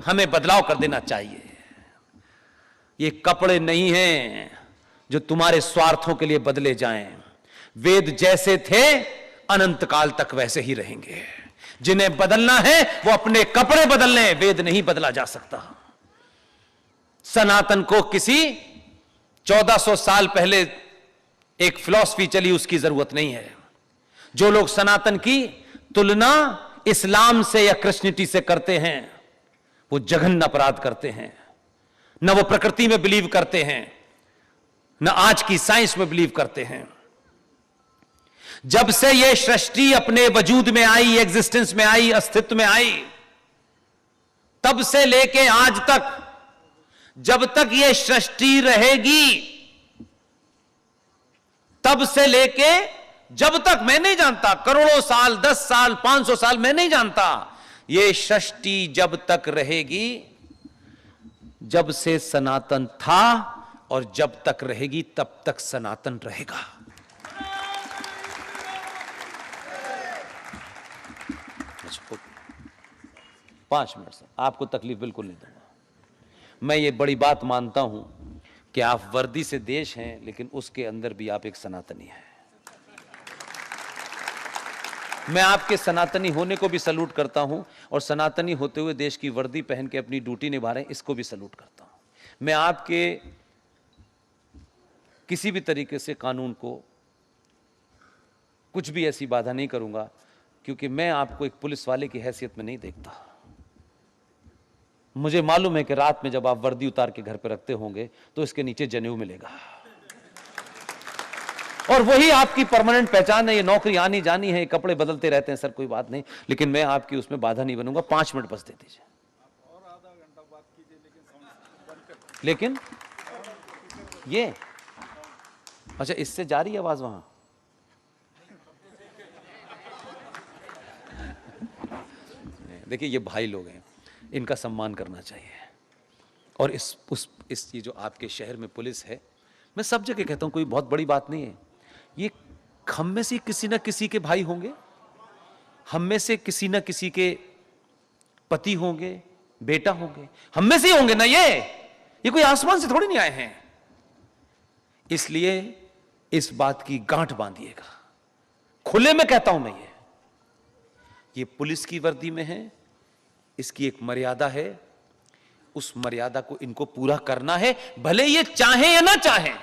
हमें बदलाव कर देना चाहिए। ये कपड़े नहीं हैं जो तुम्हारे स्वार्थों के लिए बदले जाएं। वेद जैसे थे अनंत काल तक वैसे ही रहेंगे। जिन्हें बदलना है वो अपने कपड़े बदल लें, वेद नहीं बदला जा सकता। सनातन को किसी 1400 साल पहले एक फिलॉसफी चली, उसकी जरूरत नहीं है। जो लोग सनातन की तुलना इस्लाम से या क्रिश्चियनिटी से करते हैं वो जघन्य अपराध करते हैं। न वो प्रकृति में बिलीव करते हैं, न आज की साइंस में बिलीव करते हैं। जब से ये सृष्टि अपने वजूद में आई, एग्जिस्टेंस में आई, अस्तित्व में आई, तब से लेके आज तक, जब तक ये सृष्टि रहेगी, तब से लेके जब तक, मैं नहीं जानता, करोड़ों साल, 10 साल, 500 साल, मैं नहीं जानता, ये सृष्टि जब तक रहेगी, जब से सनातन था और जब तक रहेगी तब तक सनातन रहेगा। पांच मिनट से आपको तकलीफ बिल्कुल नहीं दूंगा। मैं ये बड़ी बात मानता हूं कि आप वर्दी से देश हैं, लेकिन उसके अंदर भी आप एक सनातनी हैं। मैं आपके सनातनी होने को भी सलूट करता हूं, और सनातनी होते हुए देश की वर्दी पहन के अपनी ड्यूटी निभा रहे हैं, इसको भी सलूट करता हूं। मैं आपके किसी भी तरीके से कानून को कुछ भी ऐसी बाधा नहीं करूंगा, क्योंकि मैं आपको एक पुलिस वाले की हैसियत में नहीं देखता। मुझे मालूम है कि रात में जब आप वर्दी उतार के घर पे रखते होंगे तो इसके नीचे जनेऊ मिलेगा, और वही आपकी परमानेंट पहचान है। ये नौकरी आनी जानी है, कपड़े बदलते रहते हैं सर, कोई बात नहीं, लेकिन मैं आपकी उसमें बाधा नहीं बनूंगा। 5 मिनट बस दे दीजिए। और आधा घंटा बात कीजिए, लेकिन ये अच्छा, इससे जा रही है आवाज वहां? देखिए, ये भाई लोग हैं, इनका सम्मान करना चाहिए। और इस ये जो आपके शहर में पुलिस है, मैं सब जगह कहता हूं, कोई बहुत बड़ी बात नहीं है। ये हम में से किसी न किसी के भाई होंगे, हम में से किसी न किसी के पति होंगे, बेटा होंगे, हम में से ही होंगे ना। ये कोई आसमान से थोड़ी नहीं आए हैं। इसलिए इस बात की गांठ बांधिएगा, खुले में कहता हूं मैं। ये पुलिस की वर्दी में है, इसकी एक मर्यादा है, उस मर्यादा को इनको पूरा करना है, भले ये चाहें या ना चाहें।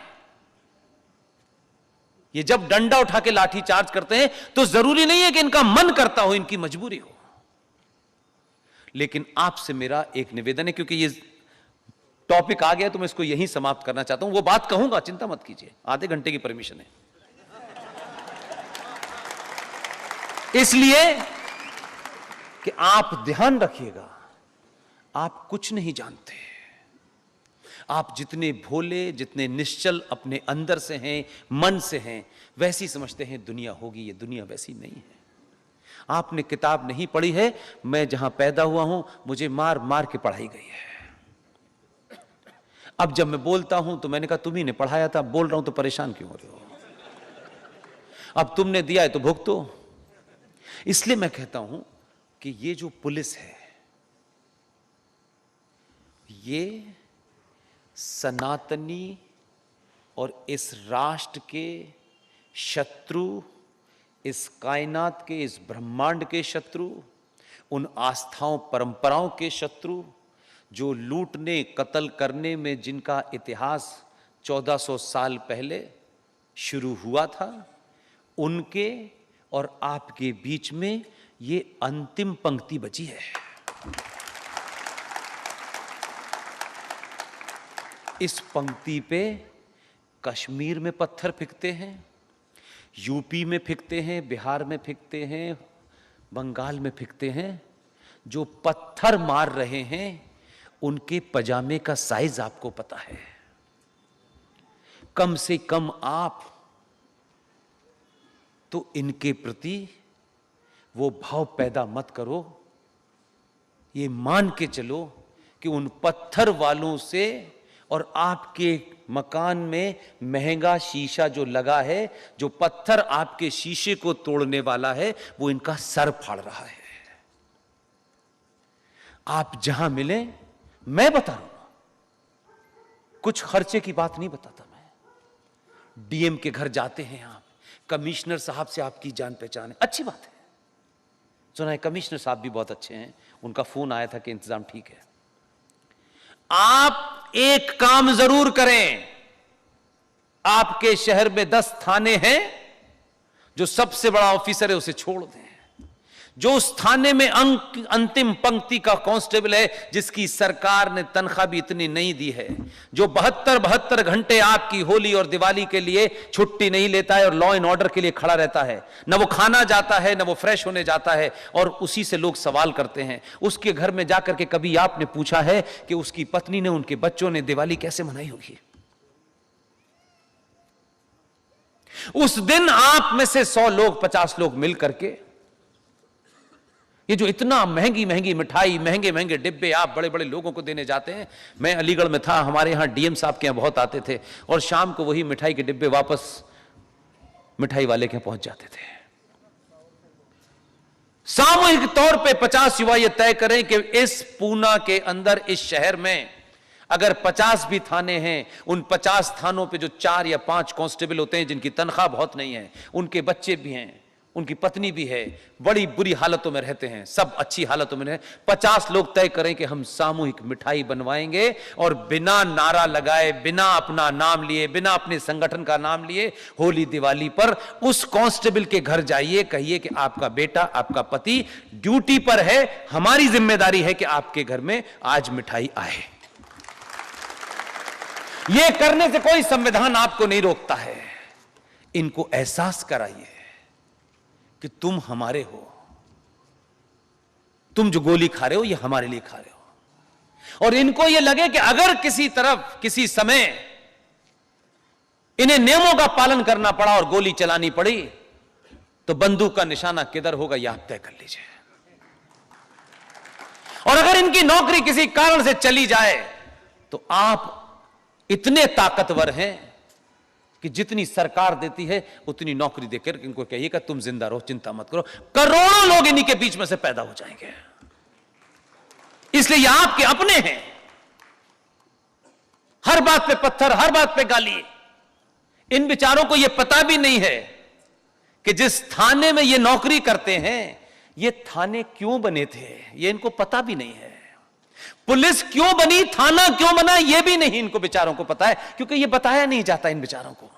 ये जब डंडा उठा के लाठी चार्ज करते हैं तो जरूरी नहीं है कि इनका मन करता हो, इनकी मजबूरी हो। लेकिन आपसे मेरा एक निवेदन है, क्योंकि ये टॉपिक आ गया तो मैं इसको यहीं समाप्त करना चाहता हूं। वो बात कहूंगा, चिंता मत कीजिए, आधे घंटे की परमिशन है। इसलिए कि आप ध्यान रखिएगा, आप कुछ नहीं जानते। आप जितने भोले, जितने निश्चल अपने अंदर से हैं, मन से हैं, वैसी समझते हैं दुनिया होगी। ये दुनिया वैसी नहीं है। आपने किताब नहीं पढ़ी है। मैं जहां पैदा हुआ हूं, मुझे मार मार के पढ़ाई गई है। अब जब मैं बोलता हूं तो मैंने कहा तुम ही ने पढ़ाया था, बोल रहा हूं तो परेशान क्यों हो रहे हो? अब तुमने दिया है तो भुगतो। इसलिए मैं कहता हूं कि ये जो पुलिस है, ये सनातनी और इस राष्ट्र के शत्रु, इस कायनात के, इस ब्रह्मांड के शत्रु, उन आस्थाओं परंपराओं के शत्रु, जो लूटने कत्ल करने में जिनका इतिहास 1400 साल पहले शुरू हुआ था, उनके और आपके बीच में ये अंतिम पंक्ति बची है। इस पंक्ति पे कश्मीर में पत्थर फेंकते हैं, यूपी में फेंकते हैं, बिहार में फेंकते हैं, बंगाल में फेंकते हैं। जो पत्थर मार रहे हैं उनके पजामे का साइज आपको पता है। कम से कम आप तो इनके प्रति वो भाव पैदा मत करो। ये मान के चलो कि उन पत्थर वालों से और आपके मकान में महंगा शीशा जो लगा है, जो पत्थर आपके शीशे को तोड़ने वाला है, वो इनका सर फाड़ रहा है। आप जहां मिले मैं बता रहा हूं, कुछ खर्चे की बात नहीं बताता मैं। डीएम के घर जाते हैं आप, कमिश्नर साहब से आपकी जान पहचान है, अच्छी बात है। सुना है कमिश्नर साहब भी बहुत अच्छे हैं, उनका फोन आया था कि इंतजाम ठीक है। आप एक काम जरूर करें, आपके शहर में 10 थाने हैं, जो सबसे बड़ा ऑफिसर है उसे छोड़ दें। जो उस थाने में अंतिम पंक्ति का कांस्टेबल है, जिसकी सरकार ने तनख्वाह भी इतनी नहीं दी है, जो 72 घंटे आपकी होली और दिवाली के लिए छुट्टी नहीं लेता है और लॉ एंड ऑर्डर के लिए खड़ा रहता है, न वो खाना जाता है न वो फ्रेश होने जाता है, और उसी से लोग सवाल करते हैं। उसके घर में जाकर के कभी आपने पूछा है कि उसकी पत्नी ने, उनके बच्चों ने दिवाली कैसे मनाई होगी? उस दिन आप में से 100 लोग 50 लोग मिल करके ये जो इतना महंगी महंगी मिठाई, महंगे महंगे डिब्बे आप बड़े बड़े लोगों को देने जाते हैं। मैं अलीगढ़ में था, हमारे यहां डीएम साहब के यहां बहुत आते थे, और शाम को वही मिठाई के डिब्बे वापस मिठाई वाले के पहुंच जाते थे। सामूहिक तौर पे 50 युवा ये तय करें कि इस पूना के अंदर, इस शहर में अगर 50 भी थाने हैं, उन 50 थानों पे जो 4 या 5 कांस्टेबल होते हैं जिनकी तनख्वाह बहुत नहीं है, उनके बच्चे भी हैं, उनकी पत्नी भी है, बड़ी बुरी हालतों में रहते हैं, सब अच्छी हालतों में रहे, 50 लोग तय करें कि हम सामूहिक मिठाई बनवाएंगे, और बिना नारा लगाए, बिना अपना नाम लिए, बिना अपने संगठन का नाम लिए, होली दिवाली पर उस कांस्टेबल के घर जाइए, कहिए कि आपका बेटा, आपका पति ड्यूटी पर है, हमारी जिम्मेदारी है कि आपके घर में आज मिठाई आए। यह करने से कोई संविधान आपको नहीं रोकता है। इनको एहसास कराइए कि तुम हमारे हो, तुम जो गोली खा रहे हो ये हमारे लिए खा रहे हो। और इनको ये लगे कि अगर किसी तरफ किसी समय इन्हें नियमों का पालन करना पड़ा और गोली चलानी पड़ी, तो बंदूक का निशाना किधर होगा यह आप तय कर लीजिए। और अगर इनकी नौकरी किसी कारण से चली जाए, तो आप इतने ताकतवर हैं कि जितनी सरकार देती है उतनी नौकरी देकर इनको कहिएगा तुम जिंदा रहो, चिंता मत करो। करोड़ों लोग इन्हीं के बीच में से पैदा हो जाएंगे। इसलिए ये आपके अपने हैं। हर बात पे पत्थर, हर बात पे गाली। इन बेचारों को यह पता भी नहीं है कि जिस थाने में ये नौकरी करते हैं, ये थाने क्यों बने थे, ये इनको पता भी नहीं है। पुलिस क्यों बनी, थाना क्यों बना, यह भी नहीं इनको बेचारों को पता है, क्योंकि यह बताया नहीं जाता इन बेचारों को।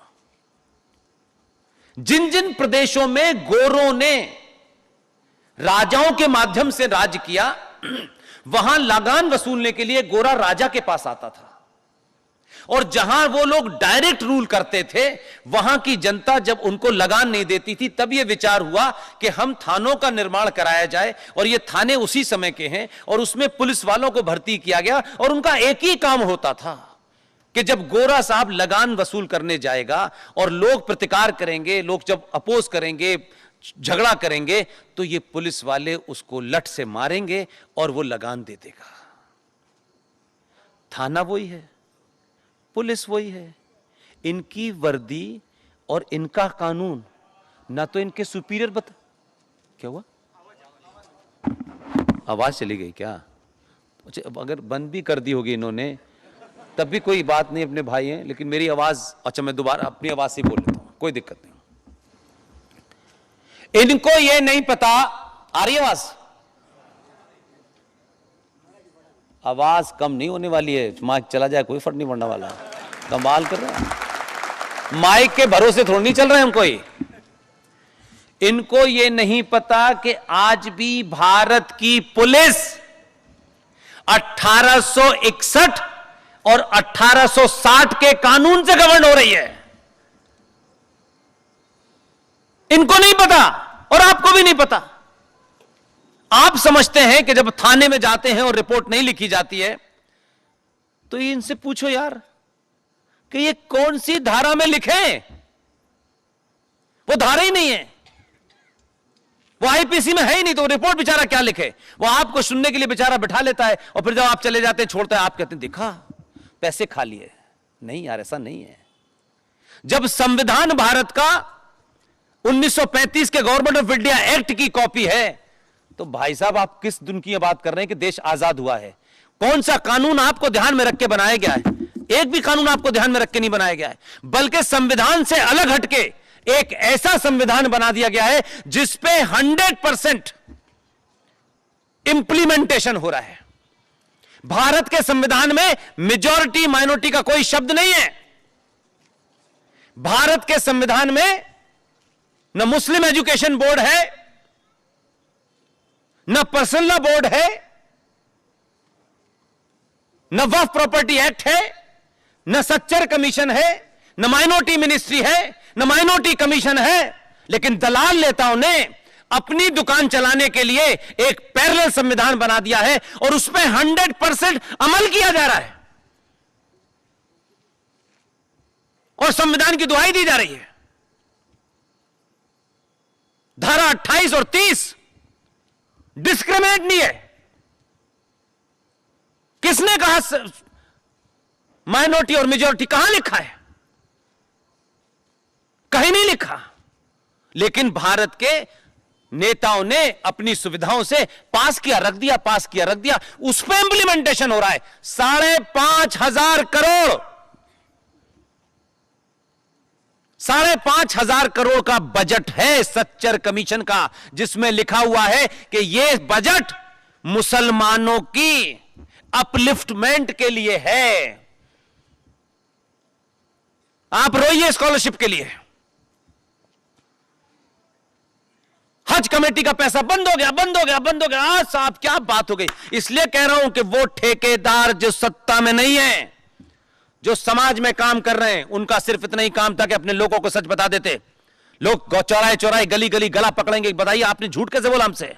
जिन जिन प्रदेशों में गोरों ने राजाओं के माध्यम से राज किया, वहां लगान वसूलने के लिए गोरा राजा के पास आता था, और जहां वो लोग डायरेक्ट रूल करते थे, वहां की जनता जब उनको लगान नहीं देती थी, तब यह विचार हुआ कि हम थानों का निर्माण कराया जाए। और ये थाने उसी समय के हैं, और उसमें पुलिस वालों को भर्ती किया गया, और उनका एक ही काम होता था कि जब गोरा साहब लगान वसूल करने जाएगा और लोग प्रतिकार करेंगे, लोग जब अपोज करेंगे, झगड़ा करेंगे, तो ये पुलिस वाले उसको लठ से मारेंगे और वो लगान दे देगा। थाना वही है, पुलिस वही है। इनकी वर्दी और इनका कानून ना तो इनके सुपीरियर बता। क्या हुआ? आवाज चली गई क्या? अच्छा, अगर बंद भी कर दी होगी इन्होंने तब भी कोई बात नहीं, अपने भाई हैं। लेकिन मेरी आवाज, अच्छा मैं दोबारा अपनी आवाज से बोल लेता हूं, कोई दिक्कत नहीं। इनको ये नहीं पता, आ रही आवाज? आवाज कम नहीं होने वाली है, माइक चला जाए कोई फर्क नहीं पड़ने वाला। कमाल कर रहे हैं, माइक के भरोसे थोड़ी नहीं चल रहे हैं हम कोई। इनको ये नहीं पता कि आज भी भारत की पुलिस 1861 और 1860 के कानून से गवर्न हो रही है। इनको नहीं पता, और आपको भी नहीं पता। आप समझते हैं कि जब थाने में जाते हैं और रिपोर्ट नहीं लिखी जाती है, तो इनसे पूछो यार कि ये कौन सी धारा में लिखे। वो धारा ही नहीं है, वो आईपीसी में है ही नहीं, तो रिपोर्ट बेचारा क्या लिखे। वो आपको सुनने के लिए बेचारा बिठा लेता है, और फिर जब आप चले जाते हैं, छोड़ता है, आप कहते हैं देखा पैसे खा लिए। नहीं यार, ऐसा नहीं है। जब संविधान भारत का 1935 के गवर्नमेंट ऑफ इंडिया एक्ट की कॉपी है, तो भाई साहब आप किस दिन की बात कर रहे हैं कि देश आजाद हुआ है? कौन सा कानून आपको ध्यान में रख के बनाया गया है? एक भी कानून आपको ध्यान में रख के नहीं बनाया गया है, बल्कि संविधान से अलग हटके एक ऐसा संविधान बना दिया गया है जिस पे 100% इंप्लीमेंटेशन हो रहा है। भारत के संविधान में मेजॉरिटी माइनॉरिटी का कोई शब्द नहीं है। भारत के संविधान में न मुस्लिम एजुकेशन बोर्ड है, न पर्सनल लॉ बोर्ड है, न वक्फ प्रॉपर्टी एक्ट है, न सच्चर कमीशन है, न माइनॉरिटी मिनिस्ट्री है, न माइनॉरिटी कमीशन है। लेकिन दलाल नेताओं ने अपनी दुकान चलाने के लिए एक पैरेलल संविधान बना दिया है और उस पर 100% अमल किया जा रहा है और संविधान की दुहाई दी जा रही है। धारा 28 और 30 डिस्क्रिमिनेट नहीं है। किसने कहा माइनॉरिटी और मेजॉरिटी? कहां लिखा है? कहीं नहीं लिखा। लेकिन भारत के नेताओं ने अपनी सुविधाओं से पास किया, रख दिया, पास किया, रख दिया। उस पर इंप्लीमेंटेशन हो रहा है। 5,500 करोड़, 5,500 करोड़ का बजट है सच्चर कमीशन का, जिसमें लिखा हुआ है कि यह बजट मुसलमानों की अपलिफ्टमेंट के लिए है। आप रोइए स्कॉलरशिप के लिए। हज कमेटी का पैसा बंद हो गया, बंद हो गया, बंद हो गया। आज साहब क्या बात हो गई? इसलिए कह रहा हूं कि वो ठेकेदार जो सत्ता में नहीं है, जो समाज में काम कर रहे हैं, उनका सिर्फ इतना ही काम था कि अपने लोगों को सच बता देते। लोग चौराहे चौराहे, गली गली गला पकड़ेंगे, बताइए आपने झूठ कैसे बोला हमसे?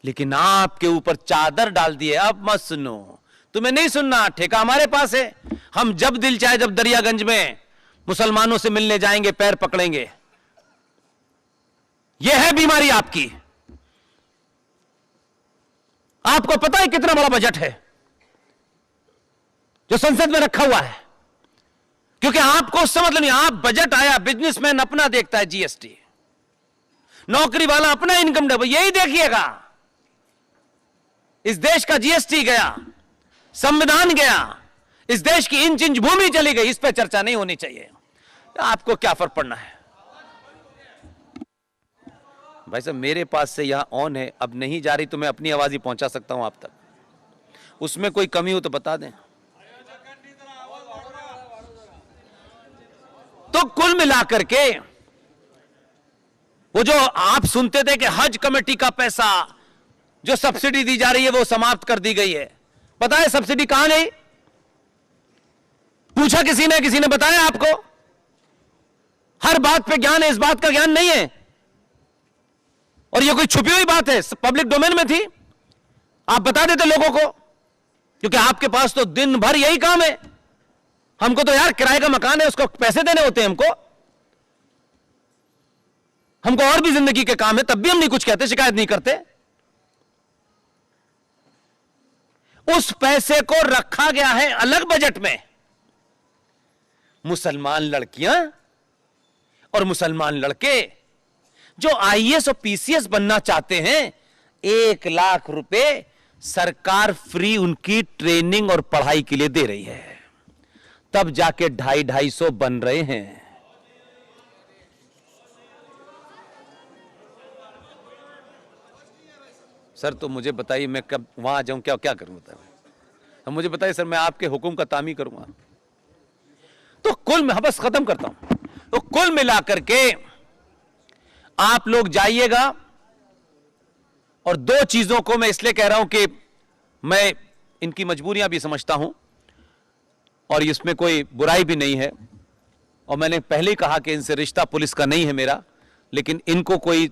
लेकिन आपके ऊपर चादर डाल दिए, अब मत सुनो, तुम्हें नहीं सुनना, ठेका हमारे पास है। हम जब दिल चाहे जब दरियागंज में मुसलमानों से मिलने जाएंगे, पैर पकड़ेंगे। यह है बीमारी आपकी। आपको पता है कितना बड़ा बजट है जो संसद में रखा हुआ है? क्योंकि आपको उससे मतलब नहीं। आप बजट आया, बिजनेसमैन अपना देखता है जीएसटी, नौकरी वाला अपना इनकम टैक्स, यही देखिएगा। इस देश का जीएसटी गया, संविधान गया, इस देश की इंच इंच भूमि चली गई। इस पर चर्चा नहीं होनी चाहिए। आपको क्या फर्क पड़ना है? भाई साहब मेरे पास से यहां ऑन है, अब नहीं जा रही तो मैं अपनी आवाज ही पहुंचा सकता हूं आप तक। उसमें कोई कमी हो तो बता दें। तो कुल मिलाकर के वो जो आप सुनते थे कि हज कमेटी का पैसा जो सब्सिडी दी जा रही है वो समाप्त कर दी गई है। पता है सब्सिडी कहां गई? पूछा किसी ने बताया आपको? हर बात पे ज्ञान है, इस बात का ज्ञान नहीं है। और ये कोई छुपी हुई बात है, पब्लिक डोमेन में थी, आप बता देते लोगों को, क्योंकि आपके पास तो दिन भर यही काम है। हमको तो यार किराए का मकान है, उसको पैसे देने होते हैं। हमको और भी जिंदगी के काम है, तब भी हम नहीं कुछ कहते, शिकायत नहीं करते। उस पैसे को रखा गया है अलग बजट में। मुसलमान लड़कियां और मुसलमान लड़के जो आईएएस और पीसीएस बनना चाहते हैं, 1 लाख रुपए सरकार फ्री उनकी ट्रेनिंग और पढ़ाई के लिए दे रही है। तब जाके 250-250 बन रहे हैं। सर तो मुझे बताइए मैं कब वहां आ जाऊं, क्या क्या करूं? बताइए, अब मुझे बताइए सर, मैं आपके हुक्म का तामी करूंगा? तो कुल में बस खत्म करता हूं। तो कुल मिलाकर के आप लोग जाइएगा। और 2 चीजों को मैं इसलिए कह रहा हूं कि मैं इनकी मजबूरियां भी समझता हूं और इसमें कोई बुराई भी नहीं है। और मैंने पहले ही कहा कि इनसे रिश्ता पुलिस का नहीं है मेरा, लेकिन इनको कोई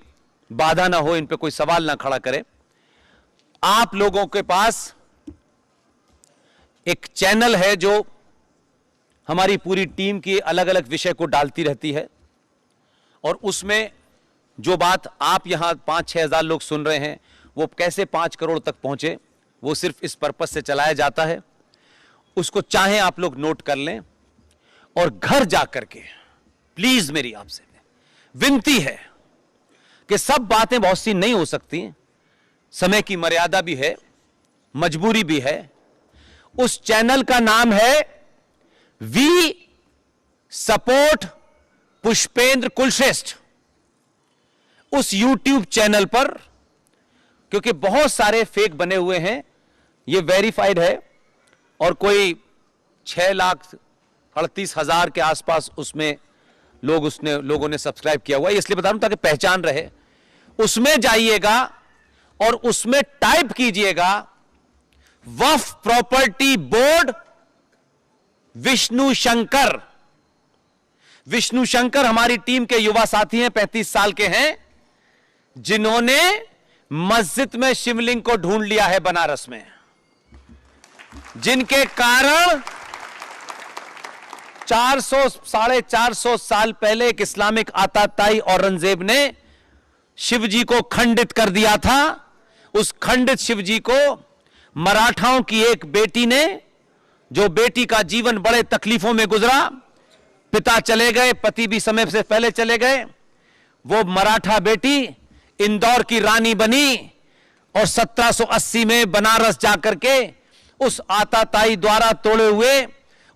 बाधा ना हो, इन पे कोई सवाल ना खड़ा करे। आप लोगों के पास एक चैनल है जो हमारी पूरी टीम की अलग अलग विषय को डालती रहती है, और उसमें जो बात आप यहां 5-6 हजार लोग सुन रहे हैं, वो कैसे 5 करोड़ तक पहुंचे, वो सिर्फ इस पर्पस से चलाया जाता है। उसको चाहे आप लोग नोट कर लें और घर जाकर के प्लीज मेरी आपसे विनती है कि सब बातें बहुत सी नहीं हो सकती, समय की मर्यादा भी है, मजबूरी भी है। उस चैनल का नाम है वी सपोर्ट पुष्पेंद्र कुलश्रेष्ठ। उस YouTube चैनल पर, क्योंकि बहुत सारे फेक बने हुए हैं, ये वेरीफाइड है और कोई 6,38,000 के आसपास उसमें लोगों ने सब्सक्राइब किया हुआ है, इसलिए बता रहा हूं ताकि पहचान रहे। उसमें जाइएगा और उसमें टाइप कीजिएगा वक्फ प्रॉपर्टी बोर्ड विष्णु शंकर। विष्णु शंकर हमारी टीम के युवा साथी हैं, 35 साल के हैं, जिन्होंने मस्जिद में शिवलिंग को ढूंढ लिया है बनारस में, जिनके कारण 400-450 साल पहले एक इस्लामिक आताताई औरंगजेब ने शिवजी को खंडित कर दिया था। उस खंडित शिवजी को मराठाओं की एक बेटी ने, जो बेटी का जीवन बड़े तकलीफों में गुजरा, पिता चले गए, पति भी समय से पहले चले गए, वो मराठा बेटी इंदौर की रानी बनी और 1780 में बनारस जाकर के उस आताताई द्वारा तोड़े हुए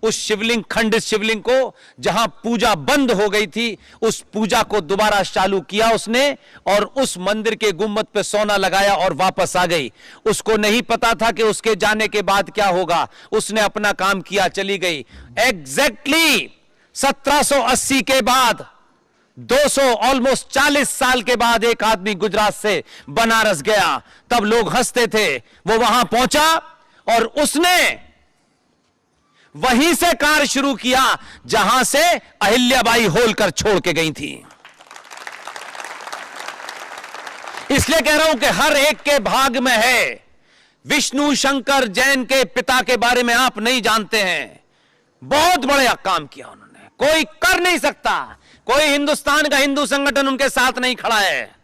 उस शिवलिंग, खंडित शिवलिंग को, जहां पूजा बंद हो गई थी, उस पूजा को दोबारा चालू किया उसने और उस मंदिर के गुम्बद पे सोना लगाया और वापस आ गई। उसको नहीं पता था कि उसके जाने के बाद क्या होगा। उसने अपना काम किया, चली गई। एग्जैक्टली 1780 के बाद 200 ऑलमोस्ट 40 साल के बाद एक आदमी गुजरात से बनारस गया। तब लोग हंसते थे। वो वहां पहुंचा और उसने वहीं से कार्य शुरू किया जहां से अहिल्याबाई होलकर छोड़ के गई थी। इसलिए कह रहा हूं कि हर एक के भाग में है। विष्णु शंकर जैन के पिता के बारे में आप नहीं जानते हैं। बहुत बड़ा काम किया उन्होंने, कोई कर नहीं सकता। कोई हिंदुस्तान का हिंदू संगठन उनके साथ नहीं खड़ा है,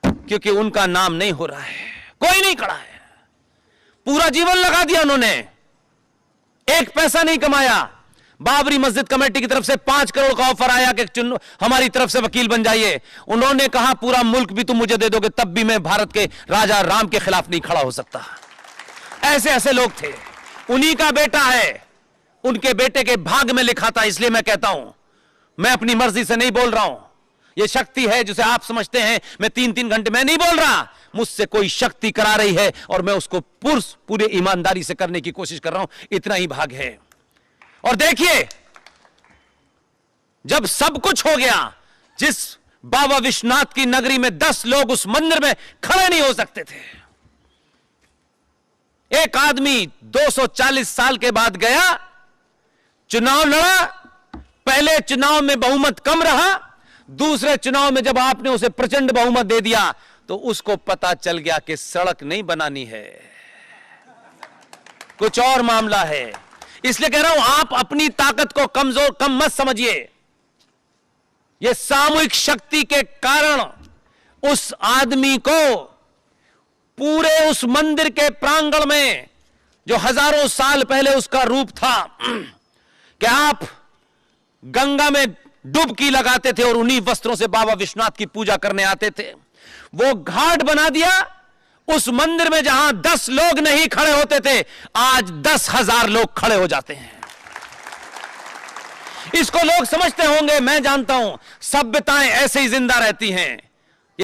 क्योंकि उनका नाम नहीं हो रहा है। कोई नहीं खड़ा है। पूरा जीवन लगा दिया उन्होंने, एक पैसा नहीं कमाया। बाबरी मस्जिद कमेटी की तरफ से 5 करोड़ का ऑफर आया कि हमारी तरफ से वकील बन जाइए। उन्होंने कहा पूरा मुल्क भी तुम मुझे दे दोगे तब भी मैं भारत के राजा राम के खिलाफ नहीं खड़ा हो सकता। ऐसे ऐसे लोग थे। उन्हीं का बेटा है, उनके बेटे के भाग में लिखा था। इसलिए मैं कहता हूं, मैं अपनी मर्जी से नहीं बोल रहा हूं। यह शक्ति है जिसे आप समझते हैं मैं 3-3 घंटे में नहीं बोल रहा। मुझसे कोई शक्ति करा रही है और मैं उसको पूरे ईमानदारी से करने की कोशिश कर रहा हूं। इतना ही भाग है। और देखिए, जब सब कुछ हो गया, जिस बाबा विश्वनाथ की नगरी में 10 लोग उस मंदिर में खड़े नहीं हो सकते थे, एक आदमी 240 साल के बाद गया, चुनाव लड़ा। पहले चुनाव में बहुमत कम रहा, दूसरे चुनाव में जब आपने उसे प्रचंड बहुमत दे दिया तो उसको पता चल गया कि सड़क नहीं बनानी है, कुछ और मामला है। इसलिए कह रहा हूं, आप अपनी ताकत को कम मत समझिए। यह सामूहिक शक्ति के कारण उस आदमी को पूरे उस मंदिर के प्रांगण में, जो हजारों साल पहले उसका रूप था, कि आप गंगा में डुबकी लगाते थे और उन्हीं वस्त्रों से बाबा विश्वनाथ की पूजा करने आते थे, वो घाट बना दिया उस मंदिर में जहां 10 लोग नहीं खड़े होते थे, आज 10,000 लोग खड़े हो जाते हैं। इसको लोग समझते होंगे, मैं जानता हूं, सभ्यताएं ऐसे ही जिंदा रहती हैं।